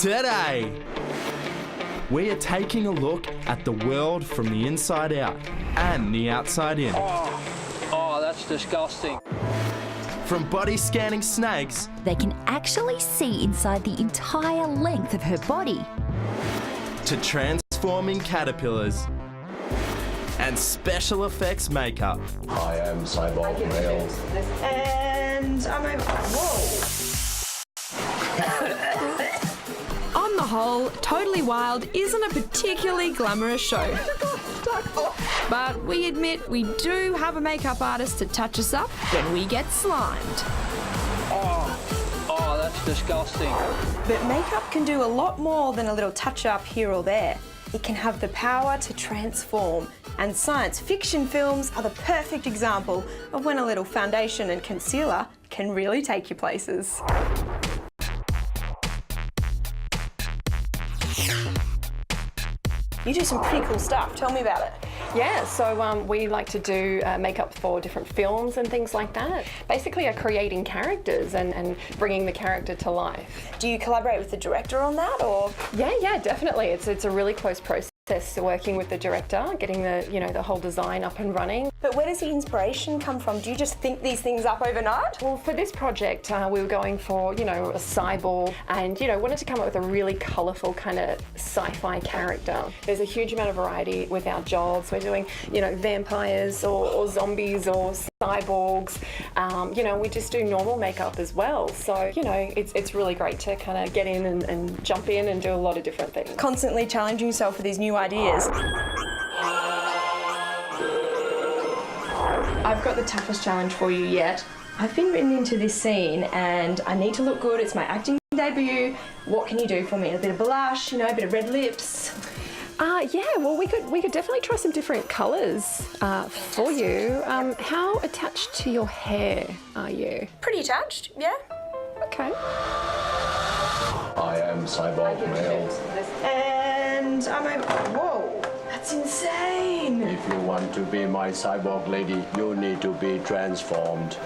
Today, we are taking a look at the world from the inside out and the outside in. Oh, that's disgusting. From body scanning snakes They can actually see inside the entire length of her body. to transforming caterpillars and special effects makeup. I am cyborg male. And I'm over. Whoa. On the whole, Totally Wild isn't a particularly glamorous show. But we admit we do have a makeup artist to touch us up when we get slimed. Oh, that's disgusting. But makeup can do a lot more than a little touch-up here or there. It can have the power to transform, and science fiction films are the perfect example of when a little foundation and concealer can really take you places. You do some pretty cool stuff. Tell me about it. Yeah, so we like to do makeup for different films and things like that. Basically, are creating characters and bringing the character to life. Do you collaborate with the director on that, or? Yeah, definitely. It's a really close process working with the director, getting the whole design up and running. But where does the inspiration come from? Do you just think these things up overnight? Well, for this project, we were going for, a cyborg and, wanted to come up with a really colourful kind of sci-fi character. There's a huge amount of variety with our jobs. We're doing, vampires or zombies or cyborgs. We just do normal makeup as well. So, it's really great to kind of get in and jump in and do a lot of different things. Constantly challenging yourself with these new ideas. I've got the toughest challenge for you yet. I've been written into this scene and I need to look good. It's my acting debut. What can you do for me? A bit of blush, a bit of red lips. Well, we could definitely try some different colours for you. How attached to your hair are you? Pretty attached, yeah? Okay. I am cyborg male. And I'm over. Whoa, that's insane. If you want to be my cyborg lady, you need to be transformed.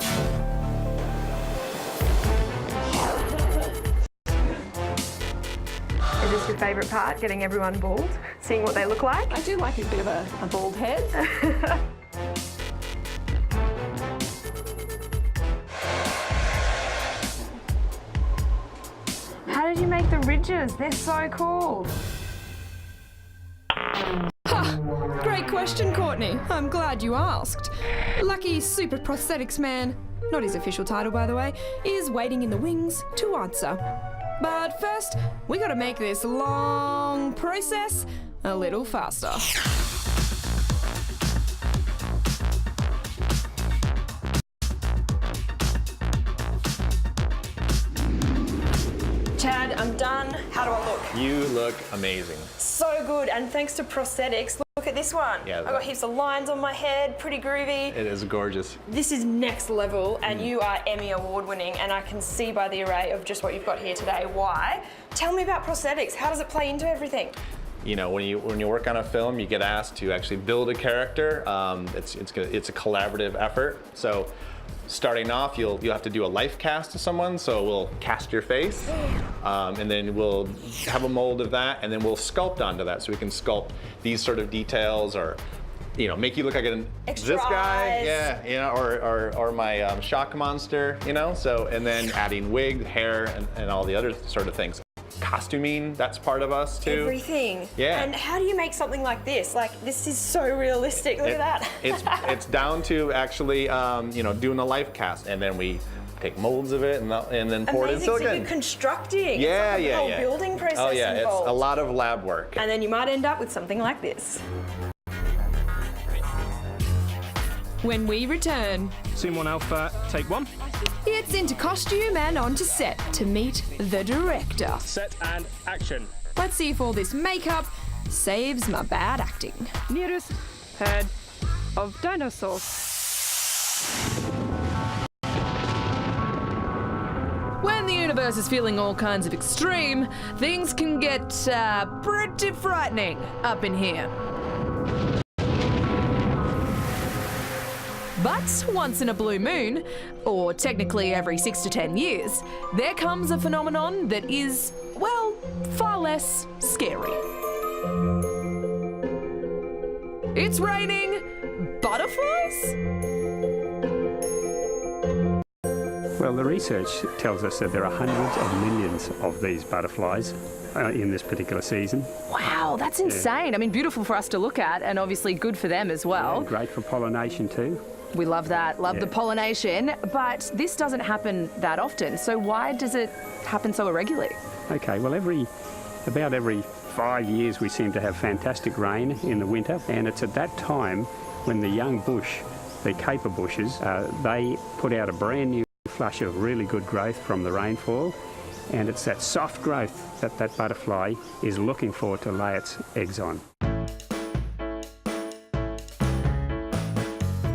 Is this your favourite part, getting everyone bald? Seeing what they look like? I do like a bit of a bald head. How did you make the ridges? They're so cool. Great question, Courtney. I'm glad you asked. Lucky Super Prosthetics Man, not his official title by the way, is waiting in the wings to answer. But first, we gotta make this long process a little faster. Chad, I'm done. How do I look? You look amazing. So good, and thanks to prosthetics, look at this one. Yeah, I've got heaps of lines on my head, pretty groovy. It is gorgeous. This is next level, and you are Emmy Award winning, and I can see by the array of just what you've got here today why. Tell me about prosthetics. How does it play into everything? When you work on a film, you get asked to actually build a character. It's a collaborative effort. So, starting off, you'll have to do a life cast of someone. So we'll cast your face, and then we'll have a mold of that, and then we'll sculpt onto that. So we can sculpt these sort of details, or make you look like this guy, eyes. or my shock monster, So, and then adding wig, hair, and all the other sort of things. Costuming, that's part of us too. Everything. Yeah. And how do you make something like this? Like, this is so realistic. Look at that. It's down to actually, doing a life cast, and then we take molds of it and then pour it in Amazing. silicone. So you're constructing. Yeah, it's like yeah, a whole yeah. building process Oh yeah, involved. it's a lot of lab work. And then you might end up with something like this. When we return, Scene 1 Alpha, take 1. it's into costume and onto set to meet the director. Set and action. Let's see if all this makeup saves my bad acting. Nearest head of dinosaur. When the universe is feeling all kinds of extreme, things can get pretty frightening up in here. But once in a blue moon, or technically every 6 to 10 years, there comes a phenomenon that is, well, far less scary. It's raining butterflies? Well, the research tells us that there are hundreds of millions of these butterflies in this particular season. Wow, that's insane. I mean, beautiful for us to look at and obviously good for them as well. Yeah, great for pollination too. We love that, love the pollination, but this doesn't happen that often. So why does it happen so irregularly? Okay, well, about every 5 years we seem to have fantastic rain in the winter, and it's at that time when the young bush, the caper bushes, they put out a brand new flush of really good growth from the rainfall, and it's that soft growth that that butterfly is looking for to lay its eggs on.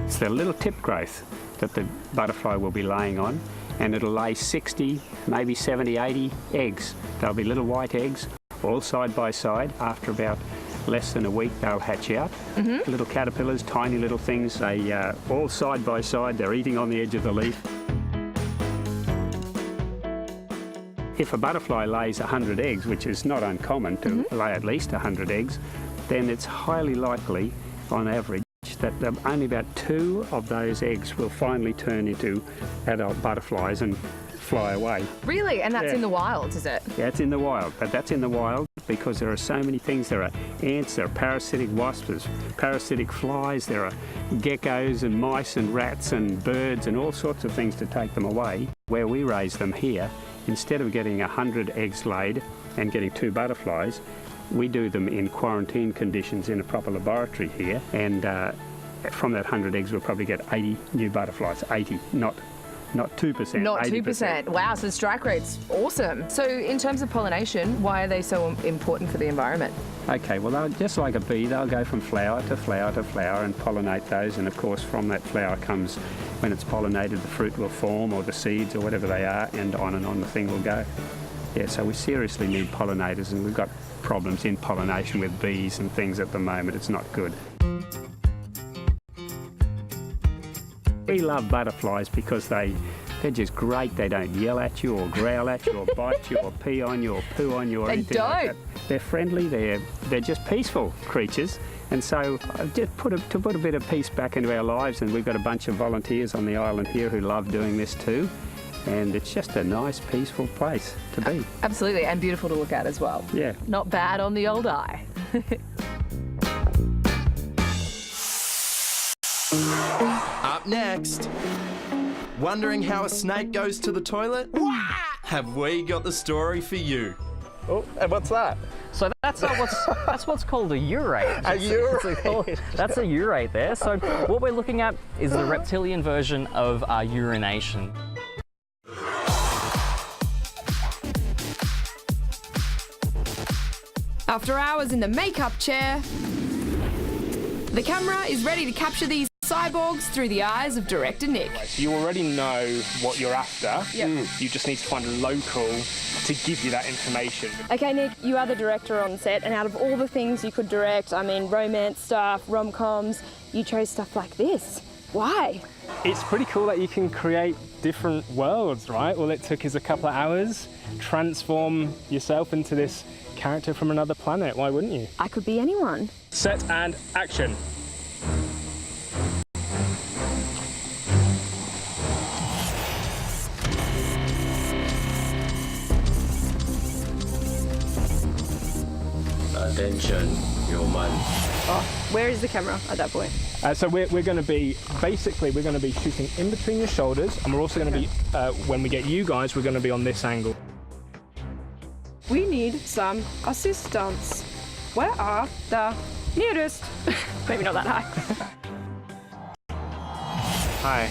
It's the little tip growth that the butterfly will be laying on, and it'll lay 60, maybe 70, 80 eggs. They'll be little white eggs, all side by side. After about less than a week, they'll hatch out. Little caterpillars, tiny little things, they all side by side, they're eating on the edge of the leaf. If a butterfly lays 100 eggs, which is not uncommon to lay at least 100 eggs, then it's highly likely, on average, that only about 2 of those eggs will finally turn into adult butterflies and fly away. Really? And that's in the wild, is it? Yeah, it's in the wild, but that's in the wild because there are so many things. There are ants, there are parasitic wasps, there's parasitic flies, there are geckos and mice and rats and birds and all sorts of things to take them away. Where we raise them here, instead of getting 100 eggs laid and getting 2 butterflies, we do them in quarantine conditions in a proper laboratory here, and from that 100 eggs we'll probably get 80 new butterflies. 80, not 2%. Not 80%. 2%. Wow, so the strike rate's awesome. So in terms of pollination, why are they so important for the environment? Okay, well, they'll, just like a bee, they'll go from flower to flower to flower and pollinate those, and of course from that flower comes, when it's pollinated, the fruit will form, or the seeds, or whatever they are, and on the thing will go. Yeah, so we seriously need pollinators, and we've got problems in pollination with bees and things at the moment. It's not good. We love butterflies because they're just great. They don't yell at you or growl at you or bite you or pee on you or poo on you or anything like that. They're friendly, they're just peaceful creatures. And so just to put a bit of peace back into our lives, and we've got a bunch of volunteers on the island here who love doing this too. And it's just a nice, peaceful place to be. Absolutely, and beautiful to look at as well. Yeah. Not bad on the old eye. Up next, wondering how a snake goes to the toilet? Have we got the story for you? Oh, and what's that? So that's what's called a urate. A urate. That's a urate there. So what we're looking at is the reptilian version of urination. After hours in the makeup chair, the camera is ready to capture these cyborgs through the eyes of director Nick. So you already know what you're after. Yep. You just need to find a local to give you that information. Okay, Nick, you are the director on set, and out of all the things you could direct, I mean, romance stuff, rom-coms, you chose stuff like this. Why? It's pretty cool that you can create different worlds, right? All it took is a couple of hours, transform yourself into this character from another planet. Why wouldn't you? I could be anyone. Set and action. Attention, human. Oh, where is the camera at that point? So we're going to be, basically, we're going to be shooting in between your shoulders, and we're also going to be, when we get you guys, we're going to be on this angle. We need some assistance. Where are the nearest? Maybe not that high. Hi.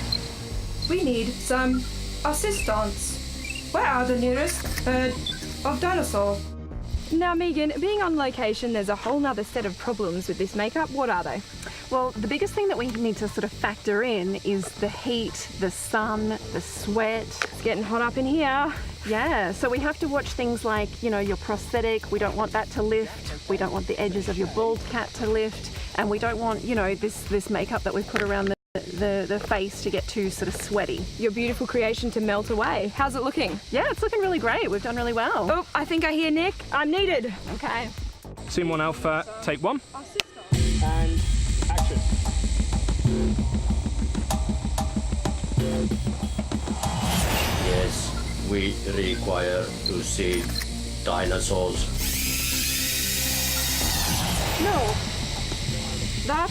We need some assistance. Where are the nearest herd of dinosaur? Now, Megan, being on location, there's a whole nother set of problems with this makeup. What are they? Well, the biggest thing that we need to sort of factor in is the heat, the sun, the sweat. It's getting hot up in here. Yeah, so we have to watch things like, your prosthetic. We don't want that to lift. We don't want the edges of your bald cap to lift. And we don't want, this makeup that we put around the the face to get too sort of sweaty. Your beautiful creation to melt away. How's it looking? Yeah, it's looking really great. We've done really well. Oh, I think I hear Nick. I'm needed. Okay. Scene 1 alpha, take 1. And action. Yes, we require to see dinosaurs. No, that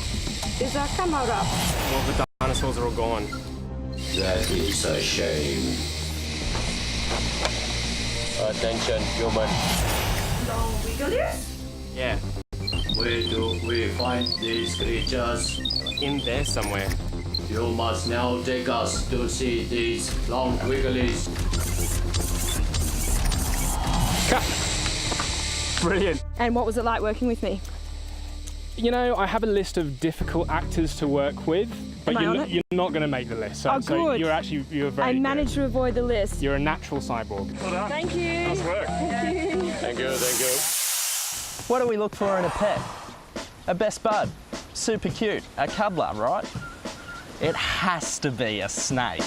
is a camera. Well, the dinosaurs are all gone. That is a shame. Attention, human. Long wigglies? Yeah, Where do we find these creatures? in there somewhere. You must now take us to see these long wigglies. Cut. Brilliant. And what was it like working with me? You know, I have a list of difficult actors to work with, but Am I on it? you're not going to make the list. So, Oh, so good. you're very I good. managed to avoid the list. You're a natural cyborg. Well done. Thank you. Nice work. Thank you. Thank you. What do we look for in a pet? A best bud. Super cute. A cuddler, right? It has to be a snake.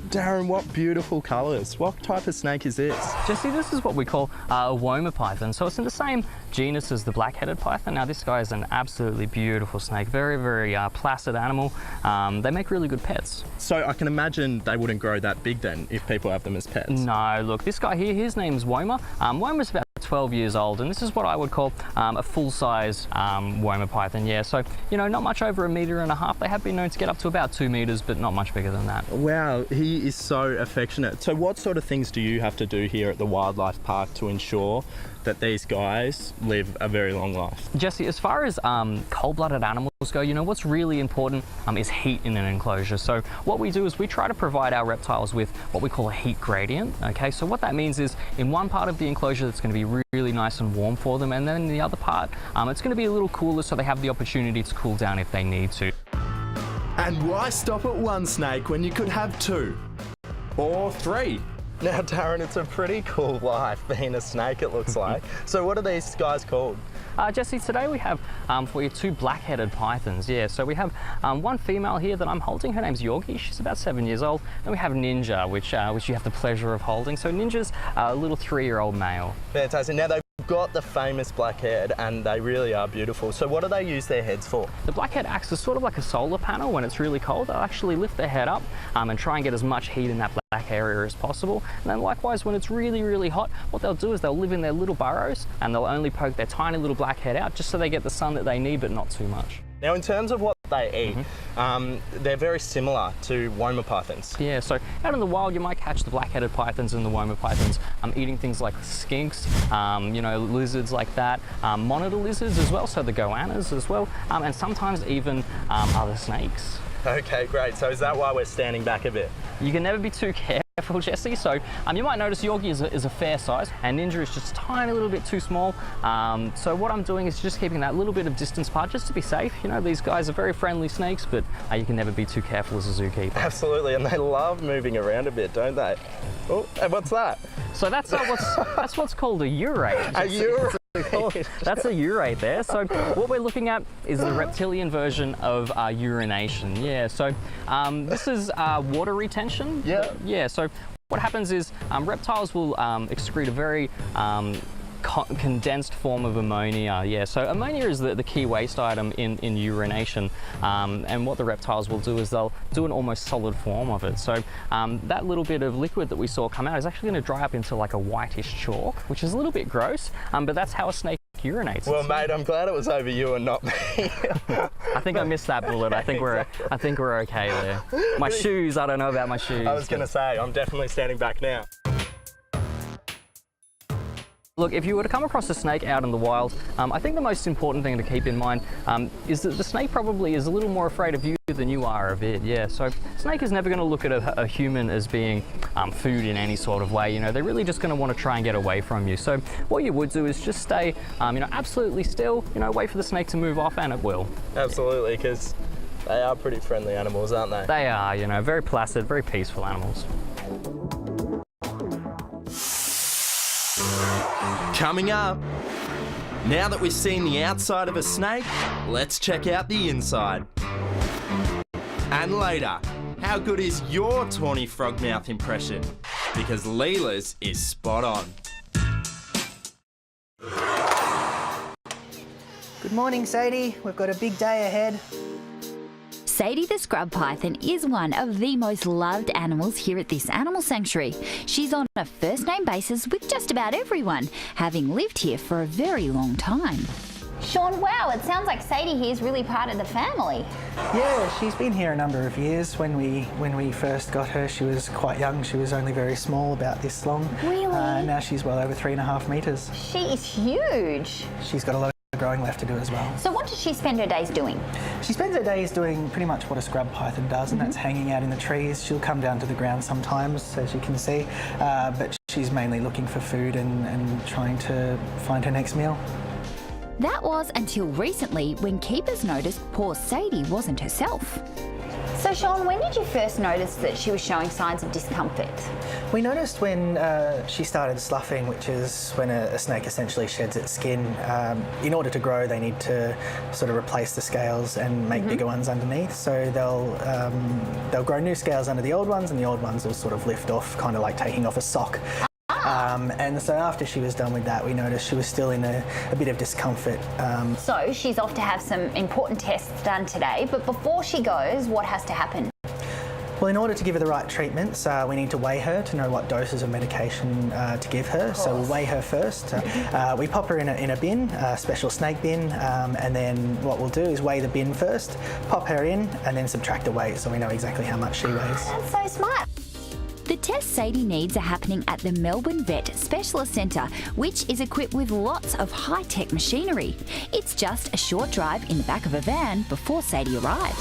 Darren, what beautiful colours. What type of snake is this? Jesse, this is what we call a Woma python. So it's in the same genus as the black-headed python. Now this guy is an absolutely beautiful snake, very, very placid animal. They make really good pets. So I can imagine they wouldn't grow that big then if people have them as pets. No, look, this guy here, his name's Woma. Woma's about 12 years old, and this is what I would call a full-size Woma python. Yeah, so, you know, not much over 1.5 meters. They have been known to get up to about 2 meters, but not much bigger than that. Wow, he is so affectionate. So what sort of things do you have to do here at the wildlife park to ensure that these guys live a very long life? Jesse, as far as cold-blooded animals go, you know, what's really important is heat in an enclosure. So what we do is we try to provide our reptiles with what we call a heat gradient. Okay, so what that means is in one part of the enclosure it's going to be really nice and warm for them, and then in the other part it's going to be a little cooler, so they have the opportunity to cool down if they need to. And why stop at one snake when you could have 2? Or 3? Now, Darren, it's a pretty cool life being a snake, it looks like. So what are these guys called? Jesse, today we have for you 2 black-headed pythons. Yeah, so we have one female here that I'm holding. Her name's Yorkie. She's about 7 years old. Then we have Ninja, which you have the pleasure of holding. So Ninja's a little 3-year-old male. Fantastic. Now, they've got the famous black head, and they really are beautiful. So what do they use their heads for? The blackhead acts as sort of like a solar panel. When it's really cold, they'll actually lift their head up and try and get as much heat in that black area as possible. And then likewise, when it's really, really hot, what they'll do is they'll live in their little burrows and they'll only poke their tiny little black head out just so they get the sun that they need, but not too much. Now, in terms of what they eat, they're very similar to Woma pythons. Yeah, so out in the wild, you might catch the black-headed pythons and the Woma pythons eating things like skinks, you know, lizards like that, monitor lizards as well, so the goannas as well, and sometimes even other snakes. Okay, great. So is that why we're standing back a bit? You can never be too careful, Jesse. So you might notice Yorkie is a fair size and Ninja is just a tiny little bit too small. So what I'm doing is just keeping that little bit of distance apart just to be safe. You know, these guys are very friendly snakes, but you can never be too careful as a zookeeper. Absolutely, and they love moving around a bit, don't they? Oh, and what's that? So that's what's called a urate. A urate. That's a urate there. So what we're looking at is the reptilian version of urination. Yeah, so this is water retention. Yeah. Yeah, so what happens is reptiles will excrete a very condensed form of ammonia. Yeah, so ammonia is the key waste item in urination, and what the reptiles will do is they'll do an almost solid form of it. So that little bit of liquid that we saw come out is actually going to dry up into like a whitish chalk, which is a little bit gross, but that's how a snake urinates. Well, mate, I'm glad it was over you and not me. I think I missed that bullet. I think we're okay there. My shoes, I don't know about my shoes. I was going to say, I'm definitely standing back now. Look, if you were to come across a snake out in the wild, I think the most important thing to keep in mind is that the snake probably is a little more afraid of you than you are of it. Yeah, so snake is never going to look at a human as being food in any sort of way. You know, they're really just going to want to try and get away from you. So what you would do is just stay, you know, absolutely still. You know, wait for the snake to move off, and it will. Absolutely, because they are pretty friendly animals, aren't they? They are. You know, very placid, very peaceful animals. Coming up, Now that we've seen the outside of a snake, let's check out the inside. And later, how good is your tawny frogmouth impression? Because Leela's is spot on. Good morning, Sadie. We've got a big day ahead. Sadie the scrub python is one of the most loved animals here at this animal sanctuary. She's on a first-name basis with just about everyone, having lived here for a very long time. Sean, wow, it sounds like Sadie here is really part of the family. Yeah, she's been here a number of years. When we first got her, she was quite young. She was only very small, about this long. Really? Now she's well over 3.5 metres. She is huge. She's got a lot of growing left to do as well. So what does she spend her days doing? She spends her days doing pretty much what a scrub python does, and that's hanging out in the trees. She'll come down to the ground sometimes, as you can see, but she's mainly looking for food and trying to find her next meal. That was until recently when keepers noticed poor Sadie wasn't herself. So Sean, when did you first notice that she was showing signs of discomfort? We noticed when she started sloughing, which is when a snake essentially sheds its skin. In order to grow, they need to sort of replace the scales and make bigger ones underneath. So they'll grow new scales under the old ones, and the old ones will sort of lift off, kind of like taking off a sock. And so after she was done with that, we noticed she was still in a bit of discomfort. So she's off to have some important tests done today, but before she goes, what has to happen? Well, in order to give her the right treatments, we need to weigh her to know what doses of medication to give her. So we'll weigh her first. We pop her in a bin, a special snake bin, and then what we'll do is weigh the bin first, pop her in, and then subtract the weight so we know exactly how much she weighs. That's so smart. The tests Sadie needs are happening at the Melbourne Vet Specialist Centre, which is equipped with lots of high-tech machinery. It's just a short drive in the back of a van before Sadie arrives.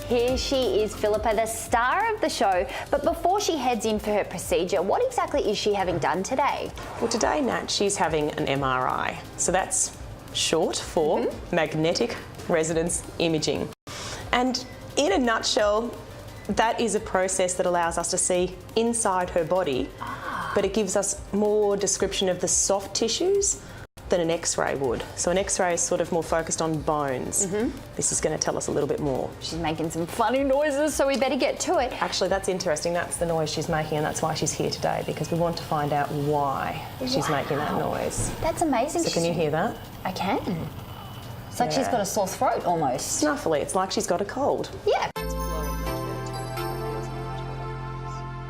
Here she is, Philippa, the star of the show. But before she heads in for her procedure, what exactly is she having done today? Well, today, Nat, she's having an MRI. So that's short for magnetic resonance imaging. And in a nutshell, that is a process that allows us to see inside her body, but it gives us more description of the soft tissues than an X-ray would. So an X-ray is sort of more focused on bones. This is going to tell us a little bit more. She's making some funny noises, so we better get to it. Actually, that's interesting. That's the noise she's making, and that's why she's here today, because we want to find out why she's making that noise. That's amazing. So can you hear that? I can. It's like she's got a sore throat almost. Snuffly. It's like she's got a cold. Yeah.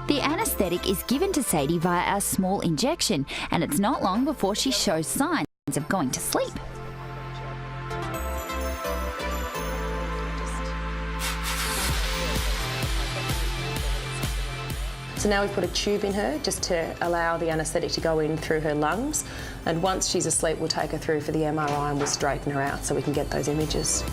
The anaesthetic is given to Sadie via a small injection, and it's not long before she shows signs of going to sleep. So now we've put a tube in her just to allow the anaesthetic to go in through her lungs, and once she's asleep we'll take her through for the MRI and we'll straighten her out so we can get those images.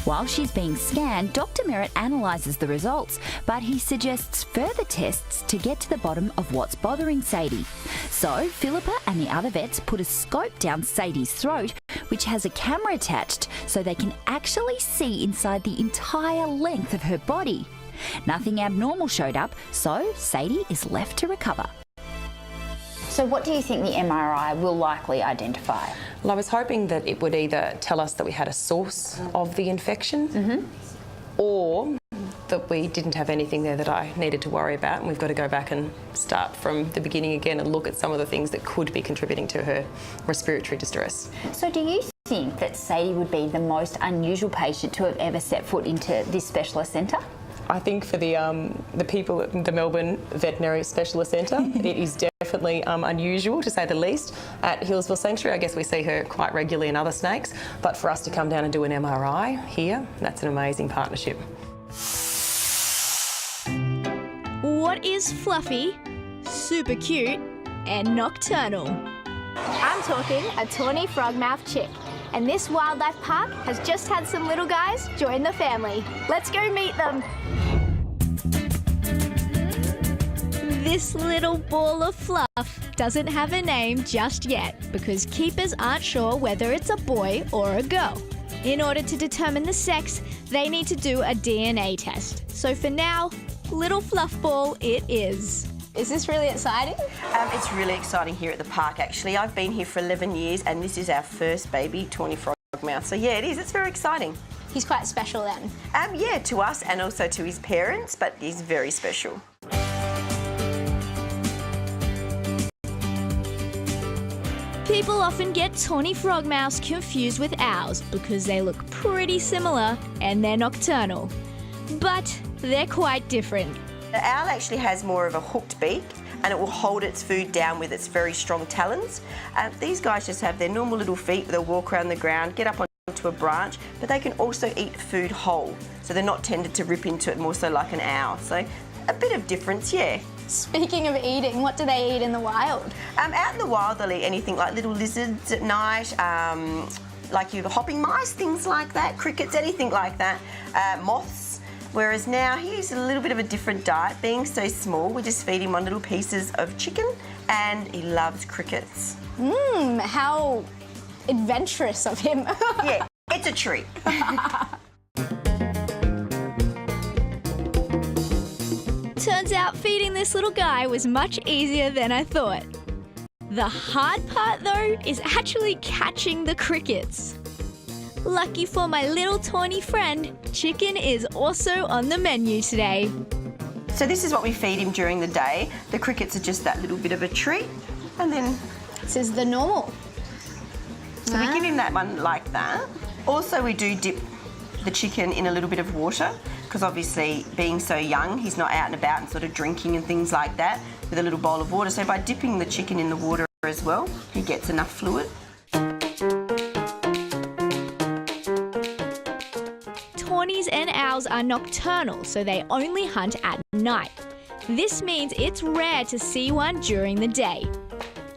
While she's being scanned, Dr. Merritt analyses the results, but he suggests further tests to get to the bottom of what's bothering Sadie. So Philippa and the other vets put a scope down Sadie's throat, which has a camera attached so they can actually see inside the entire length of her body. Nothing abnormal showed up, so Sadie is left to recover. So what do you think the MRI will likely identify? Well, I was hoping that it would either tell us that we had a source of the infection or that we didn't have anything there that I needed to worry about, and we've got to go back and start from the beginning again and look at some of the things that could be contributing to her respiratory distress. So do you think that Sadie would be the most unusual patient to have ever set foot into this specialist centre? I think for the people at the Melbourne Veterinary Specialist Centre, it is definitely unusual, to say the least. At Hillsville Sanctuary, I guess we see her quite regularly in other snakes, but for us to come down and do an MRI here, that's an amazing partnership. What is fluffy, super cute, and nocturnal? I'm talking a tawny frogmouth chick. And this wildlife park has just had some little guys join the family. Let's go meet them. This little ball of fluff doesn't have a name just yet because keepers aren't sure whether it's a boy or a girl. In order to determine the sex, they need to do a DNA test. So for now, little Fluffball it is. Is this really exciting? It's really exciting here at the park, actually. I've been here for 11 years and this is our first baby tawny frogmouth. So yeah, it is. It's very exciting. He's quite special then? Yeah, to us and also to his parents, but he's very special. People often get tawny frogmouths confused with owls because they look pretty similar and they're nocturnal. But they're quite different. The owl actually has more of a hooked beak and it will hold its food down with its very strong talons. These guys just have their normal little feet. They'll walk around the ground, get up onto a branch, but they can also eat food whole. So they're not tended to rip into it, more so like an owl. So a bit of difference, yeah. Speaking of eating, what do they eat in the wild? Out in the wild, they'll eat anything like little lizards at night, like your hopping mice, things like that, crickets, anything like that, moths. Whereas now he's a little bit of a different diet. Being so small, we just feed him on little pieces of chicken and he loves crickets. How adventurous of him. Yeah, it's a treat. Turns out feeding this little guy was much easier than I thought. The hard part though is actually catching the crickets. Lucky for my little tawny friend, chicken is also on the menu today. So this is what we feed him during the day. The crickets are just that little bit of a treat. And then... This is the normal. So we give him that one like that. Also we do dip the chicken in a little bit of water because obviously being so young, he's not out and about and sort of drinking and things like that with a little bowl of water. So by dipping the chicken in the water as well, he gets enough fluid. Tawnies and owls are nocturnal, so they only hunt at night. This means it's rare to see one during the day,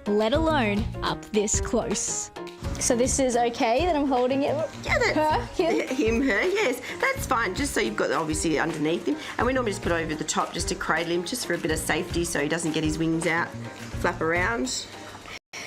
let alone up this close. So this is okay that I'm holding him? Yeah, that's him, her, yes. That's fine, just so you've got obviously underneath him. And we normally just put over the top just to cradle him, just for a bit of safety so he doesn't get his wings out, flap around.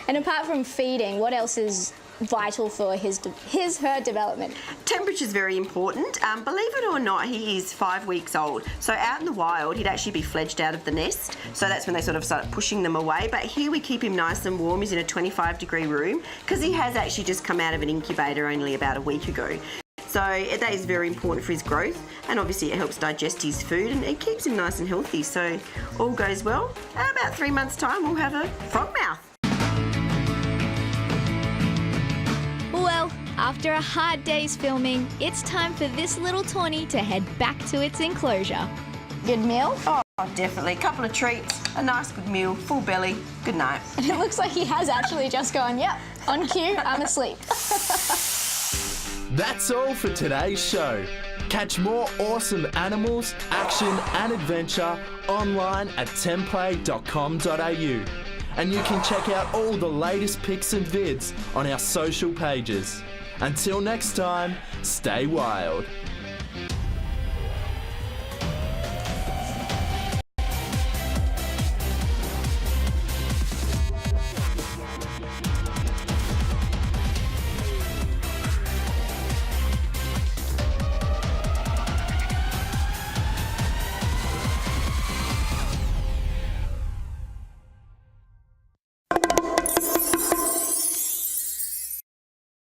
And apart from feeding, what else is vital for her development? Temperature's very important. Believe it or not, he is 5 weeks old. So out in the wild, he'd actually be fledged out of the nest. So that's when they sort of start pushing them away. But here we keep him nice and warm. He's in a 25-degree room because he has actually just come out of an incubator only about a week ago. So that is very important for his growth, and obviously it helps digest his food and it keeps him nice and healthy. So all goes well. In about 3 months' time, we'll have a frogmouth. Well, after a hard day's filming, it's time for this little tawny to head back to its enclosure. Good meal? Oh, definitely. A couple of treats, a nice good meal, full belly, good night. And it looks like he has actually just gone, yep, on cue, I'm asleep. That's all for today's show. Catch more awesome animals, action and adventure online at templay.com.au. And you can check out all the latest pics and vids on our social pages. Until next time, stay wild.